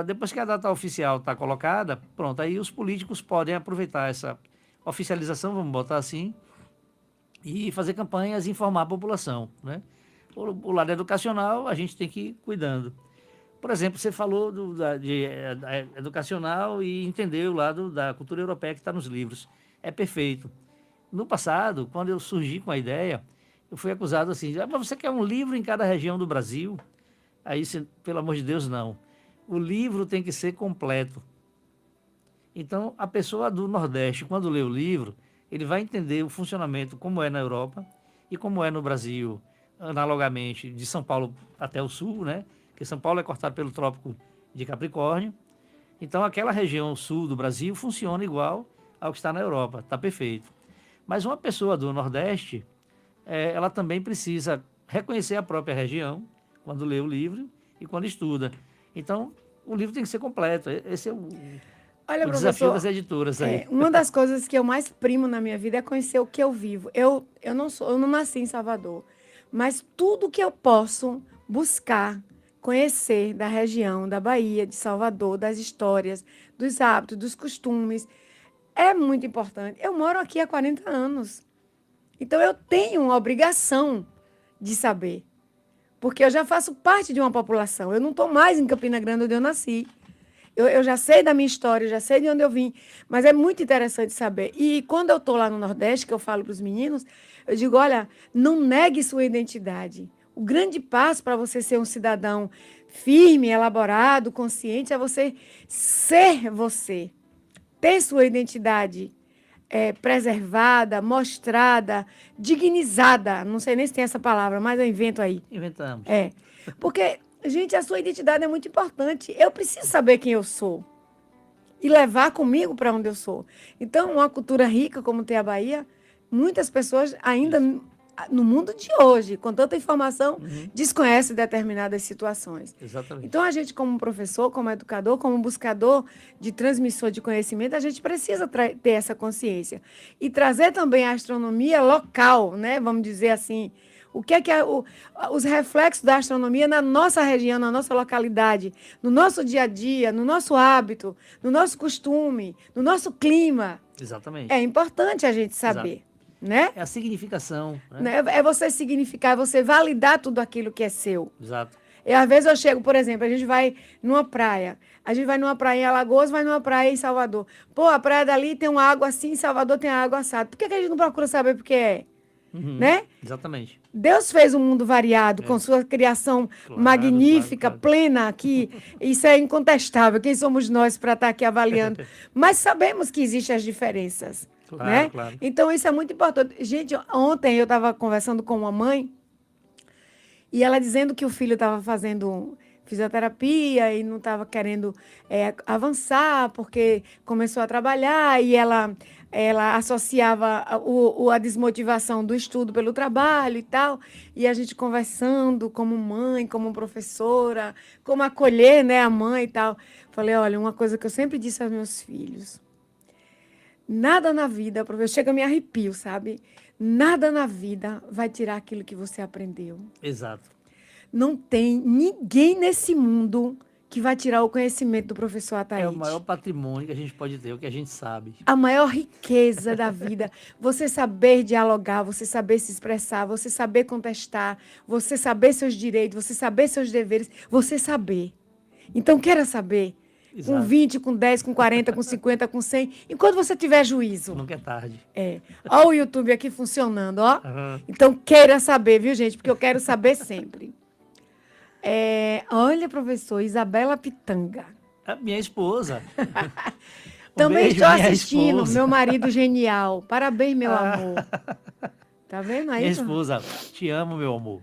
Depois que a data oficial está colocada, pronto, aí os políticos podem aproveitar essa oficialização, vamos botar assim, e fazer campanhas e informar a população, né? O lado educacional, a gente tem que ir cuidando. Por exemplo, você falou de educacional e entendeu o lado da cultura europeia que está nos livros. É perfeito. No passado, quando eu surgi com a ideia, eu fui acusado assim, mas você quer um livro em cada região do Brasil? Aí, pelo amor de Deus, não. O livro tem que ser completo. Então, a pessoa do Nordeste, quando lê o livro, ele vai entender o funcionamento, como é na Europa e como é no Brasil, analogamente, de São Paulo até o sul, né? Porque São Paulo é cortado pelo Trópico de Capricórnio. Então, aquela região sul do Brasil funciona igual ao que está na Europa, está perfeito. Mas uma pessoa do Nordeste, ela também precisa reconhecer a própria região, quando lê o livro e quando estuda. Então, o livro tem que ser completo. Esse é o desafio das editoras aí. Uma das coisas que eu mais primo na minha vida é conhecer o que eu vivo. Eu não nasci em Salvador, mas tudo que eu posso buscar, conhecer da região, da Bahia, de Salvador, das histórias, dos hábitos, dos costumes, é muito importante. Eu moro aqui há 40 anos. Então, eu tenho uma obrigação de saber. Porque eu já faço parte de uma população. Eu não estou mais em Campina Grande, onde eu nasci. Eu já sei da minha história, eu já sei de onde eu vim. Mas é muito interessante saber. E quando eu estou lá no Nordeste, que eu falo para os meninos, eu digo, olha, não negue sua identidade. O grande passo para você ser um cidadão firme, elaborado, consciente, é você ser você. Ter sua identidade preservada, mostrada, dignizada. Não sei nem se tem essa palavra, mas eu invento aí. Inventamos. Porque, gente, a sua identidade é muito importante. Eu preciso saber quem eu sou e levar comigo para onde eu sou. Então, uma cultura rica como tem a Bahia, muitas pessoas ainda no mundo de hoje, com tanta informação, desconhecem determinadas situações. Exatamente. Então, a gente, como professor, como educador, como buscador de transmissor de conhecimento, a gente precisa ter essa consciência. E trazer também a astronomia local, né? Vamos dizer assim, o que é os reflexos da astronomia na nossa região, na nossa localidade, no nosso dia a dia, no nosso hábito, no nosso costume, no nosso clima. Exatamente. É importante a gente saber. Exato. Né? É a significação. Né? É você significar, é você validar tudo aquilo que é seu. Exato. E às vezes eu chego, por exemplo, a gente vai numa praia. A gente vai numa praia em Alagoas, vai numa praia em Salvador. Pô, a praia dali tem uma água assim, em Salvador tem água assada. Por que que a gente não procura saber por que é? Né? Exatamente. Deus fez um mundo variado, É. com sua criação Claro, magnífica, claro. plena, que isso é incontestável. Quem somos nós para estar aqui avaliando? Mas sabemos que existem as diferenças. Claro, Né? claro. Então, isso é muito importante. Gente, ontem eu estava conversando com uma mãe e ela dizendo que o filho estava fazendo fisioterapia e não estava querendo avançar porque começou a trabalhar e ela associava a desmotivação do estudo pelo trabalho e tal. E a gente conversando como mãe, como professora, como acolher, né, a mãe e tal. Falei, olha, uma coisa que eu sempre disse aos meus filhos. Nada na vida, professor, chega a me arrepio, sabe? Nada na vida vai tirar aquilo que você aprendeu. Exato. Não tem ninguém nesse mundo que vai tirar o conhecimento do professor Ataíde. É o maior patrimônio que a gente pode ter, o que a gente sabe. A maior riqueza da vida. Você saber dialogar, você saber se expressar, você saber contestar, você saber seus direitos, você saber seus deveres, você saber. Então, queira saber. Exato. Com 20, com 10, com 40, com 50, com 100. Enquanto você tiver juízo. Nunca é tarde. Ó o YouTube aqui funcionando, ó. Uhum. Então, queira saber, viu, gente? Porque eu quero saber sempre. Olha, professor, Isabela Pitanga. A minha esposa. Também beijo, estou minha assistindo, esposa. meu marido genial. Parabéns, meu amor. Tá vendo aí? Minha esposa, te amo, meu amor.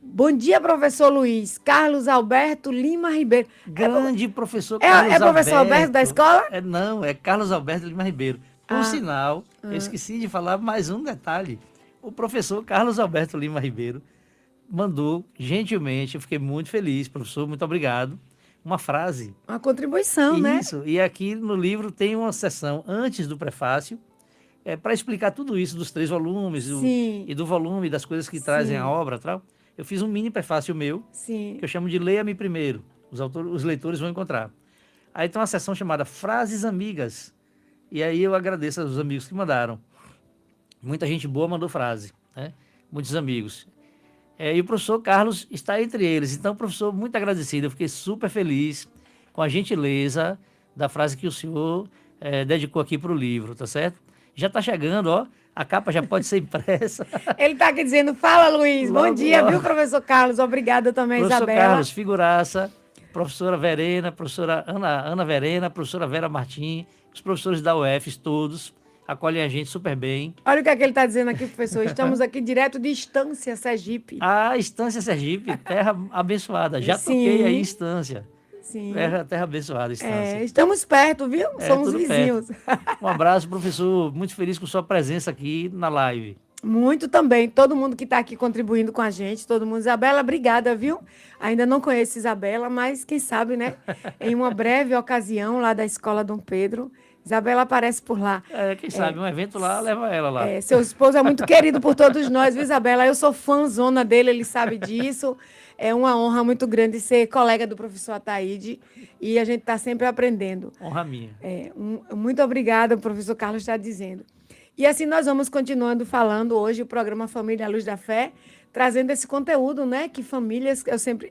Bom dia, professor Luiz. Carlos Alberto Lima Ribeiro. Grande professor Carlos É professor Alberto da escola? Não, é Carlos Alberto Lima Ribeiro. Por sinal, eu esqueci de falar mais um detalhe. O professor Carlos Alberto Lima Ribeiro mandou, gentilmente, eu fiquei muito feliz, professor, muito obrigado, uma frase. Uma contribuição, né? Isso, e aqui no livro tem uma seção antes do prefácio, para explicar tudo isso dos 3 volumes e do volume, das coisas que trazem a obra, tal. Eu fiz um mini prefácio meu, que eu chamo de Leia-me Primeiro. Os leitores vão encontrar. Aí tem uma seção chamada Frases Amigas. E aí eu agradeço aos amigos que mandaram. Muita gente boa mandou frase, né? Muitos amigos. E o professor Carlos está entre eles. Então, professor, muito agradecido. Eu fiquei super feliz com a gentileza da frase que o senhor dedicou aqui para o livro, tá certo? Já está chegando, ó. A capa já pode ser impressa. Ele está aqui dizendo, fala, Luiz. Logo, bom dia, logo. viu, professor Carlos? Obrigada também, Professor Isabela. Carlos, figuraça, professora Verena, professora Ana Verena, professora Vera Martins, os professores da UF, todos, acolhem a gente super bem. Olha o que é que ele está dizendo aqui, professor. Estamos aqui direto de Estância, Sergipe. A Estância Sergipe, terra abençoada. Já Sim. toquei aí Estância. Sim. Terra abençoada, Estância. Estamos perto, viu? Somos tudo vizinhos. Um abraço, professor. Muito feliz com sua presença aqui na live. Muito também. Todo mundo que está aqui contribuindo com a gente, todo mundo. Isabela, obrigada, viu? Ainda não conheço Isabela, mas quem sabe, né? Em uma breve ocasião lá da Escola Dom Pedro, Isabela aparece por lá. Quem sabe, um evento lá, leva ela lá. Seu esposo é muito querido por todos nós, viu, Isabela? Eu sou fãzona dele, ele sabe disso. É uma honra muito grande ser colega do professor Ataíde e a gente está sempre aprendendo. Honra minha. Muito obrigada, o professor Carlos está dizendo. E assim nós vamos continuando falando hoje o programa Família à Luz da Fé, trazendo esse conteúdo, né? Que famílias,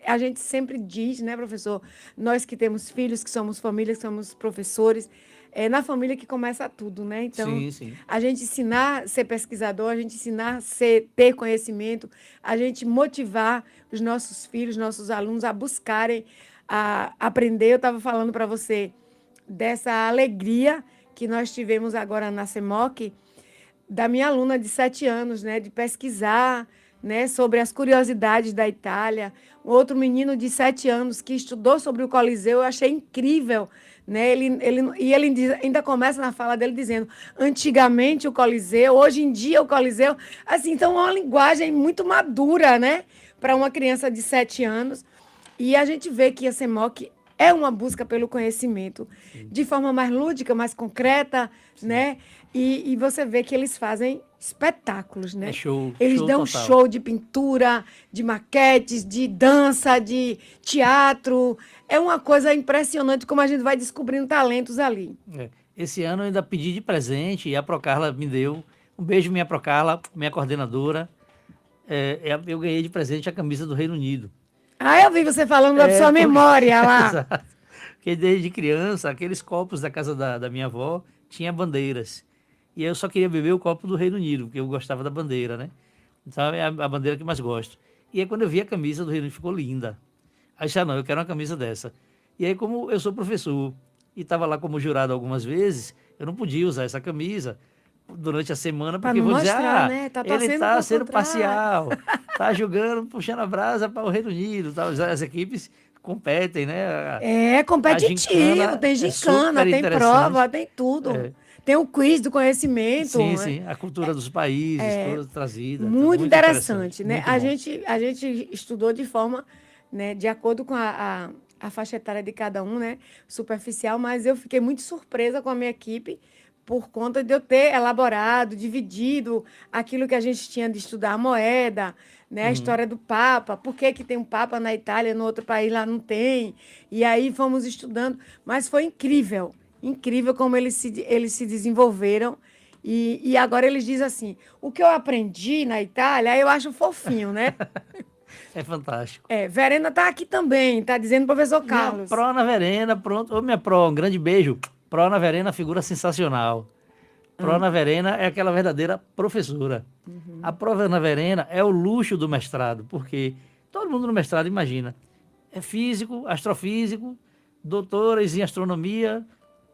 a gente sempre diz, né, professor? Nós que temos filhos, que somos famílias, que somos professores, é na família que começa tudo, né? Então, sim. A gente ensinar a ser pesquisador, a gente ensinar a ter conhecimento, a gente motivar os nossos filhos, nossos alunos a buscarem, a aprender. Eu estava falando para você dessa alegria que nós tivemos agora na CEMOC, da minha aluna de 7 anos, né, de pesquisar, né, sobre as curiosidades da Itália. Outro menino de 7 anos que estudou sobre o Coliseu, eu achei incrível, né? Ele ainda começa na fala dele dizendo, antigamente o Coliseu, hoje em dia o Coliseu, assim, então é uma linguagem muito madura, né, para uma criança de 7 anos. E a gente vê que a CEMOC é uma busca pelo conhecimento, de forma mais lúdica, mais concreta, né? E você vê que eles fazem espetáculos, né? Eles dão um show de pintura, de maquetes, de dança, de teatro. É uma coisa impressionante como a gente vai descobrindo talentos ali. Esse ano eu ainda pedi de presente e a Procarla me deu. Um beijo, minha Procarla, minha coordenadora. Eu ganhei de presente a camisa do Reino Unido. Ah, eu vi você falando da sua memória lá. Exato. Porque desde criança, aqueles copos da casa da minha avó tinha bandeiras. E eu só queria beber o copo do Reino Unido, porque eu gostava da bandeira, né? Então é a bandeira que eu mais gosto. E aí quando eu vi a camisa do Reino Unido, ficou linda. Aí já não, eu quero uma camisa dessa. E aí como eu sou professor e estava lá como jurado algumas vezes, eu não podia usar essa camisa durante a semana, Para porque não vou dizer, mostrar, né? Tá ele torcendo está por sendo contrário. parcial, está jogando, puxando a brasa para o Reino Unido. Tá? As equipes competem, né? É A competitivo, gincana tem é gincana, super tem prova, interessante. tem tudo. É, Tem o quiz do conhecimento. sim, sim, a cultura dos países, toda trazida, tá Muito muito interessante, interessante, né? muito A bom. gente, a gente estudou de forma, né, de acordo com a faixa etária de cada um, né, superficial, mas eu fiquei muito surpresa com a minha equipe por conta de eu ter elaborado, dividido aquilo que a gente tinha de estudar a moeda, né, a Uhum. história do Papa, por que que tem um Papa na Itália, no outro país lá não tem, e aí fomos estudando, mas foi incrível, incrível como eles se desenvolveram, e agora eles dizem assim, o que eu aprendi na Itália, eu acho fofinho, né? É fantástico. É, Verena está aqui também, está dizendo o professor Minha Carlos. pró na Verena, pronto. Ô, minha pró, um grande beijo. Pró na Verena, figura sensacional. Pró na Verena é aquela verdadeira professora. A prova na Verena é o luxo do mestrado, porque todo mundo no mestrado imagina. É físico, astrofísico, doutores em astronomia,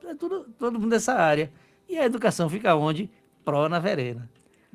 é tudo, todo mundo dessa área. E a educação fica onde? Pró na Verena.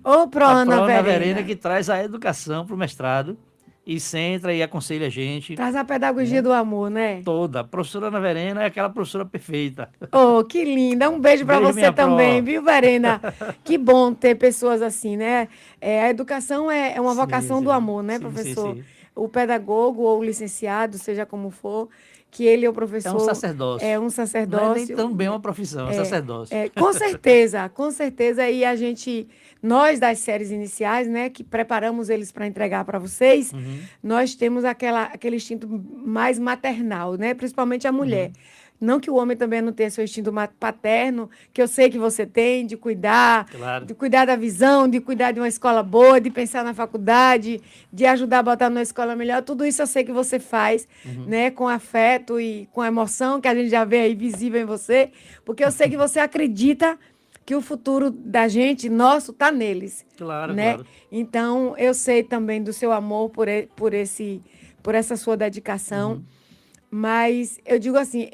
Ô, A Prona Pró na Verena é Verena, que traz a educação para o mestrado e centra e aconselha a gente, traz a pedagogia né? do amor, né? Toda. A professora Ana Verena é aquela professora perfeita. Oh, que linda. Um beijo para Beijo, você minha também, pró. viu, Verena? Que bom ter pessoas assim, né? A educação é uma Sim, vocação do sim. amor, né, Sim, sim, professor? sim. O pedagogo ou o licenciado, seja como for, que ele é o É um professor, é sacerdócio. um Não é nem sacerdócio, tão bem né? uma profissão, é um É, sacerdócio. com certeza, com certeza. E a gente, nós das séries iniciais, né, que preparamos eles para entregar para vocês, Uhum, nós temos aquele instinto mais maternal, né, principalmente a mulher. uhum. Não que o homem também não tenha seu instinto paterno, que eu sei que você tem, Claro. de cuidar da visão, de cuidar de uma escola boa, de pensar na faculdade, de ajudar a botar numa escola melhor. Tudo isso eu sei que você faz, Uhum. né, com afeto e com emoção, que a gente já vê aí visível em você, porque eu sei que você acredita que o futuro da gente, nosso, está neles, Claro, né? claro. Então, eu sei também do seu amor por essa sua dedicação, Uhum. mas eu digo assim,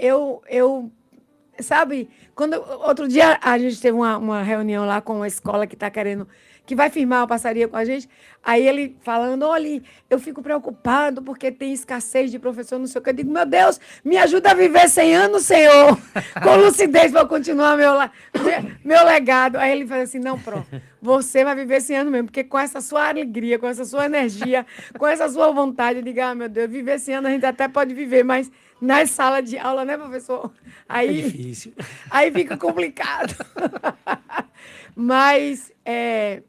sabe, quando outro dia a gente teve uma reunião lá com uma escola que está querendo, que vai firmar uma parceria com a gente, aí ele falando, olha, eu fico preocupado porque tem escassez de professor, não sei o que. Eu digo, meu Deus, me ajuda a viver 100 anos, Senhor, com lucidez para continuar meu legado. Aí ele fala assim, não, você vai viver 100 anos mesmo, porque com essa sua alegria, com essa sua energia, com essa sua vontade, eu digo, ah, meu Deus, viver 100 anos a gente até pode viver, mas nas salas de aula, né, professor? É Aí, difícil. aí fica complicado. Mas é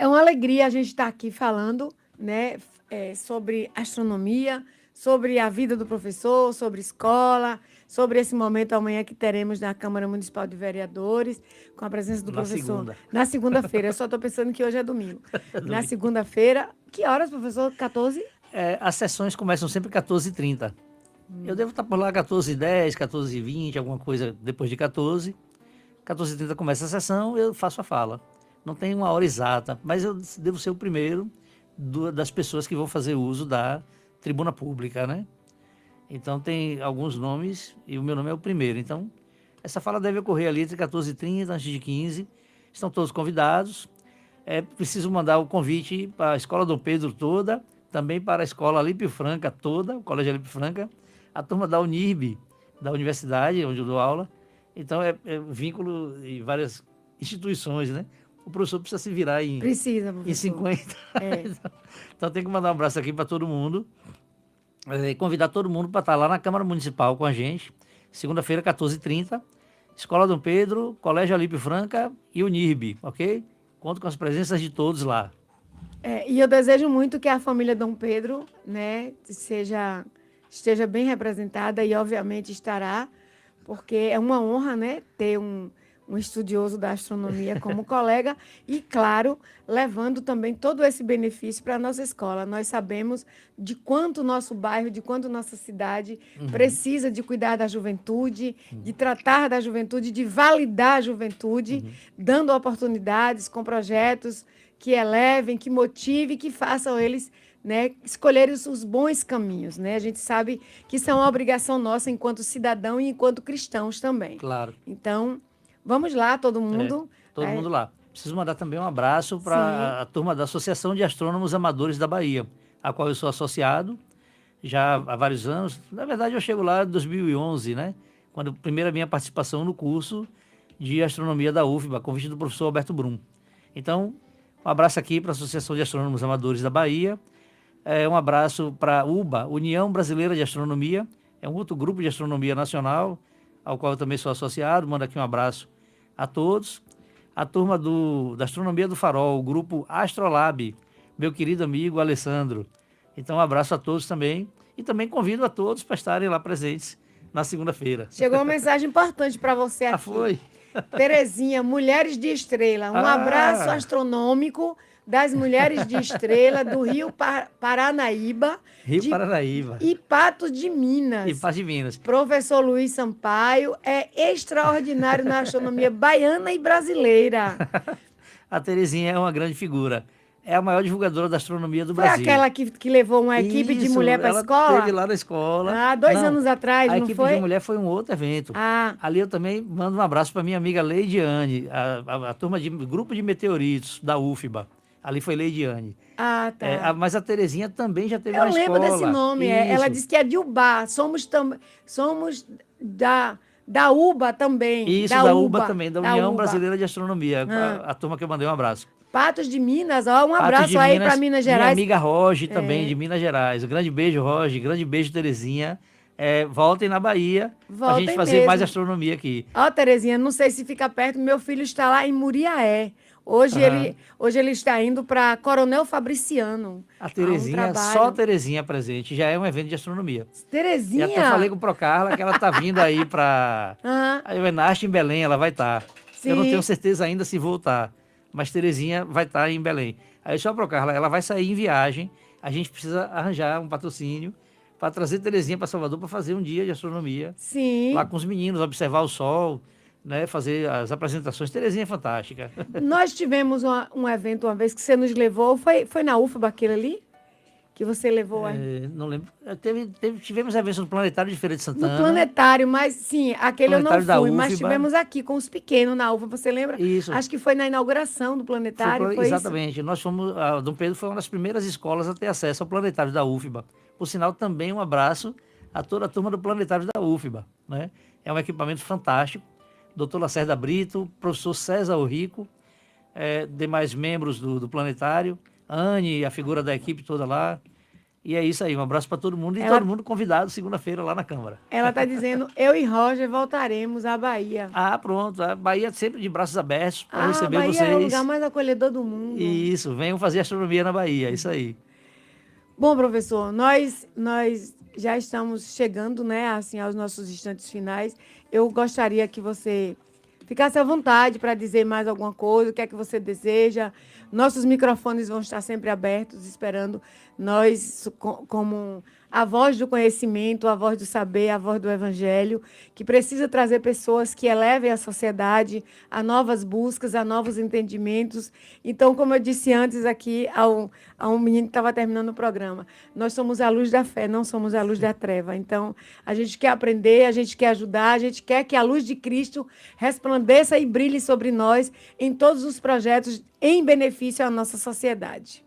uma alegria a gente estar aqui falando, né, sobre astronomia, sobre a vida do professor, sobre escola, sobre esse momento amanhã que teremos na Câmara Municipal de Vereadores, com a presença do Na professor segunda. na segunda-feira. Eu só estou pensando que hoje é domingo. Na Domingo. segunda-feira, que horas, professor? 14? As sessões começam sempre 14h30. Eu devo estar por lá 14h10, 14h20, alguma coisa depois de 14. 14h30 começa a sessão, eu faço a fala. Não tem uma hora exata, mas eu devo ser o primeiro das pessoas que vão fazer uso da tribuna pública, né? Então tem alguns nomes e o meu nome é o primeiro. Então, essa fala deve ocorrer ali entre 14h30 antes de 15. Estão todos convidados. Preciso mandar o convite para a Escola Dom Pedro toda, também para a Escola Alípio Franca toda, o Colégio Alípio Franca, a turma da Unirb, da universidade, onde eu dou aula. Então, é vínculo em várias instituições, né? O professor precisa se virar Precisa, em professor. 50. É. Então, tem que mandar um abraço aqui para todo mundo. Convidar todo mundo para estar lá na Câmara Municipal com a gente, segunda-feira, 14h30, Escola Dom Pedro, Colégio Alípio Franca e Unirb, ok? Conto com as presenças de todos lá. E eu desejo muito que a família Dom Pedro, né, esteja bem representada e, obviamente, estará, porque é uma honra, né, ter um um estudioso da astronomia como colega e, claro, levando também todo esse benefício para a nossa escola. Nós sabemos de quanto o nosso bairro, de quanto nossa cidade precisa de cuidar da juventude, de tratar da juventude, de validar a juventude, dando oportunidades com projetos que elevem, que motivem, que façam eles, né, escolherem os bons caminhos, né? A gente sabe que isso é uma obrigação nossa enquanto cidadão e enquanto cristãos também. Claro. Então, vamos lá, todo mundo. Todo mundo lá. Preciso mandar também um abraço Sim. para a turma da Associação de Astrônomos Amadores da Bahia, a qual eu sou associado já há vários anos. Na verdade, eu chego lá em 2011, né? Quando a primeira minha participação no curso de astronomia da UFBA, a convite do professor Alberto Brum. Então, um abraço aqui para a Associação de Astrônomos Amadores da Bahia. Um abraço para a UBA, União Brasileira de Astronomia. É um outro grupo de astronomia nacional, ao qual eu também sou associado. Mando aqui um abraço a todos. A turma da Astronomia do Farol, o grupo Astrolab, meu querido amigo Alessandro. Então, um abraço a todos também. E também convido a todos para estarem lá presentes na segunda-feira. Chegou uma mensagem importante para você aqui. Foi? Terezinha, Mulheres de Estrela. Um abraço astronômico das Mulheres de Estrela do Rio Paranaíba. Paranaíba. E Patos de Minas. E Patos de Minas. Professor Luiz Sampaio é extraordinário na astronomia baiana e brasileira. A Terezinha é uma grande figura. É a maior divulgadora da astronomia do Foi Brasil. aquela que levou uma equipe de mulher para a escola? Ela esteve lá na escola. 2 anos atrás, não foi? A equipe de mulher foi um outro evento. Ali eu também mando um abraço para minha amiga Leidiane, a turma de grupo de meteoritos da UFBA. Ali foi Leidiane. Tá. Mas a Terezinha também já teve na escola. Eu lembro desse nome. Ela disse que é de Ubá. Somos da UBA também. Isso, da UBA também, da União Brasileira de Astronomia. A turma que eu mandei um abraço. Patos de Minas, um abraço aí para Minas Gerais. Minha amiga Roge também, de Minas Gerais. Um grande beijo, Roge. Grande beijo, Terezinha. Voltem na Bahia para a gente fazer mais astronomia aqui. Terezinha, não sei se fica perto, meu filho está lá em Muriaé. Hoje ele está indo para Coronel Fabriciano. A Terezinha, só a Terezinha presente, já é um evento de astronomia. Terezinha? Já falei com o Procarla que ela está vindo aí para a Evenaste em Belém, ela vai estar. Eu não tenho certeza ainda se voltar, mas Terezinha vai estar em Belém. Aí só a Procarla, ela vai sair em viagem, a gente precisa arranjar um patrocínio para trazer Terezinha para Salvador para fazer um dia de astronomia. Sim. Lá com os meninos, observar o sol, né, fazer as apresentações. Terezinha é fantástica. Nós tivemos um evento uma vez que você nos levou, foi na UFBA aquele ali? Que você levou não lembro. Tivemos eventos no Planetário de Feira de Santana. No Planetário, mas sim, aquele eu não fui, mas UFBA. tivemos aqui com os pequenos na UFBA, você lembra? Isso. Acho que foi na inauguração do Planetário. Foi exatamente. Isso? Nós fomos, a Dom Pedro foi uma das primeiras escolas a ter acesso ao Planetário da UFBA. Por sinal, também um abraço a toda a turma do Planetário da UFBA. Né? É um equipamento fantástico. Dr. Lacerda Brito, professor César Rico, demais membros do Planetário, Anne, a figura da equipe toda lá. E é isso aí, um abraço para todo mundo e todo mundo convidado segunda-feira lá na Câmara. Ela está dizendo, eu e Roger voltaremos à Bahia. Pronto, a Bahia sempre de braços abertos para receber Bahia vocês. É o lugar mais acolhedor do mundo. Isso, venham fazer astronomia na Bahia, isso aí. Bom, professor, nós já estamos chegando, né, assim, aos nossos instantes finais. Eu gostaria que você ficasse à vontade para dizer mais alguma coisa, o que é que você deseja. Nossos microfones vão estar sempre abertos, esperando nós, como a voz do conhecimento, a voz do saber, a voz do evangelho, que precisa trazer pessoas que elevem a sociedade a novas buscas, a novos entendimentos. Então, como eu disse antes aqui, a um menino que estava terminando o programa, nós somos a luz da fé, não somos a luz da treva. Então, a gente quer aprender, a gente quer ajudar, a gente quer que a luz de Cristo resplandeça e brilhe sobre nós em todos os projetos em benefício à nossa sociedade.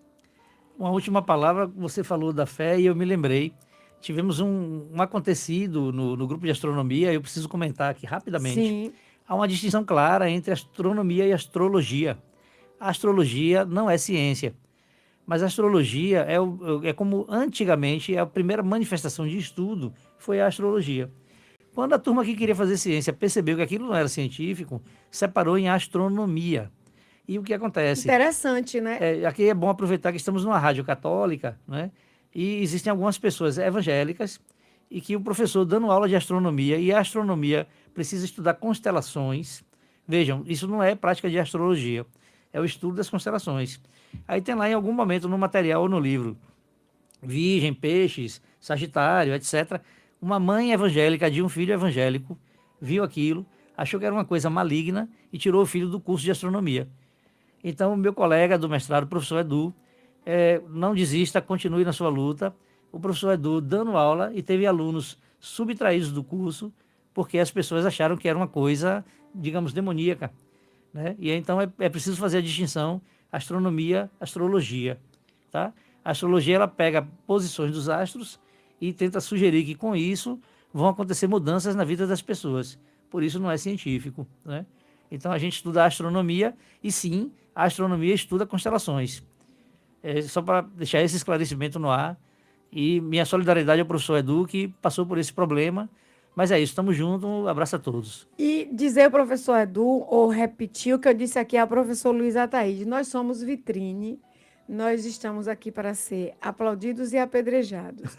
Uma última palavra, você falou da fé e eu me lembrei. Tivemos um acontecido no grupo de astronomia, eu preciso comentar aqui rapidamente. Sim. Há uma distinção clara entre astronomia e astrologia. A astrologia não é ciência, mas a astrologia é como antigamente a primeira manifestação de estudo foi a astrologia. Quando a turma que queria fazer ciência percebeu que aquilo não era científico, separou em astronomia. E o que acontece? Interessante, né? Aqui é bom aproveitar que estamos numa rádio católica, né? E existem algumas pessoas evangélicas e que o professor dando aula de astronomia, e a astronomia precisa estudar constelações, Vejam, isso não é prática de astrologia, é o estudo das constelações. Aí tem lá em algum momento no material ou no livro, Virgem, Peixes, Sagitário, etc. Uma mãe evangélica de um filho evangélico viu aquilo, achou que era uma coisa maligna e tirou o filho do curso de astronomia. Então, o meu colega do mestrado, o professor Edu, não desista, continue na sua luta. O professor Edu dando aula e teve alunos subtraídos do curso porque as pessoas acharam que era uma coisa, digamos, demoníaca, né? E então é preciso fazer a distinção astronomia, astrologia, tá? A astrologia, ela pega posições dos astros e tenta sugerir que com isso vão acontecer mudanças na vida das pessoas. Por isso não é científico, né? Então a gente estuda a astronomia e sim, a astronomia estuda constelações. Só para deixar esse esclarecimento no ar. E minha solidariedade ao professor Edu, que passou por esse problema. Mas é isso, estamos juntos, um abraço a todos. E dizer ao professor Edu, ou repetir o que eu disse aqui ao professor Luiz Ataíde, nós somos vitrine, nós estamos aqui para ser aplaudidos e apedrejados.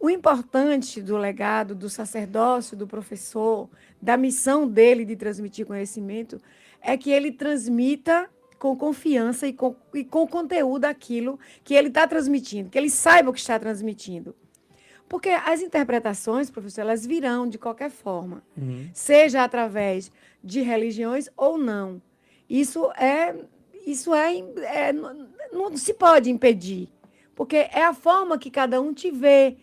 O importante do legado, do sacerdócio, do professor, da missão dele de transmitir conhecimento, é que ele transmita com confiança e com conteúdo aquilo que ele está transmitindo, que ele saiba o que está transmitindo. Porque as interpretações, professor, elas virão de qualquer forma, seja através de religiões ou não. Não se pode impedir, porque é a forma que cada um te vê,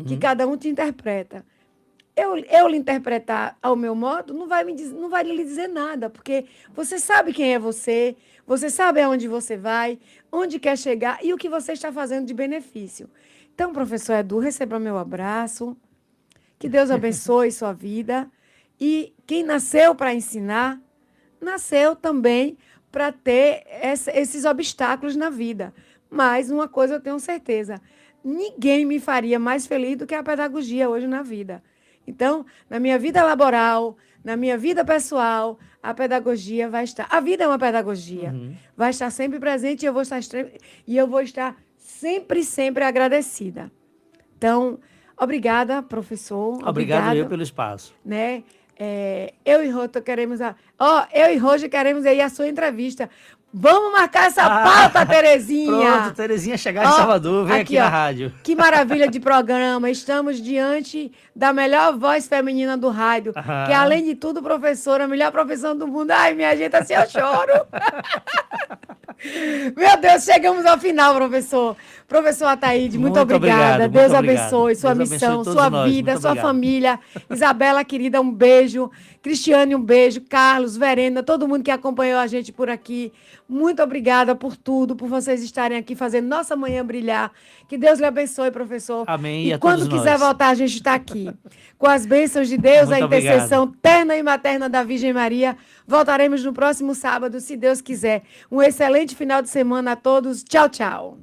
que cada um te interpreta. Eu lhe interpretar ao meu modo não vai lhe dizer nada, porque você sabe quem é você sabe aonde você vai, onde quer chegar e o que você está fazendo de benefício. Então, professor Edu, receba meu abraço, que Deus abençoe sua vida. E quem nasceu para ensinar, nasceu também para ter esses obstáculos na vida. Mas uma coisa eu tenho certeza, ninguém me faria mais feliz do que a pedagogia hoje na vida. Então, na minha vida laboral, na minha vida pessoal, a pedagogia vai estar. A vida é uma pedagogia. Vai estar sempre presente e eu vou estar sempre, sempre agradecida. Então, obrigada, professor. Obrigado eu pelo espaço. Né? Eu e Roger queremos aí a sua entrevista. Vamos marcar essa pauta, Terezinha. Pronto, Terezinha chegar de Salvador, vem aqui na rádio. Que maravilha de programa. Estamos diante da melhor voz feminina do rádio, que além de tudo, professora, a melhor profissão do mundo. Ai, minha gente, assim eu choro. Meu Deus, chegamos ao final, professor. Professor Ataíde, muito obrigada. Deus abençoe sua missão, sua vida, sua família. Isabela, querida, um beijo. Cristiane, um beijo. Carlos, Verena, todo mundo que acompanhou a gente por aqui. Muito obrigada por tudo, por vocês estarem aqui fazendo nossa manhã brilhar. Que Deus lhe abençoe, professor. Amém. E quando quiser voltar, a gente está aqui. Com as bênçãos de Deus, muito a intercessão terna e materna da Virgem Maria. Voltaremos no próximo sábado, se Deus quiser. Um excelente final de semana a todos. Tchau, tchau.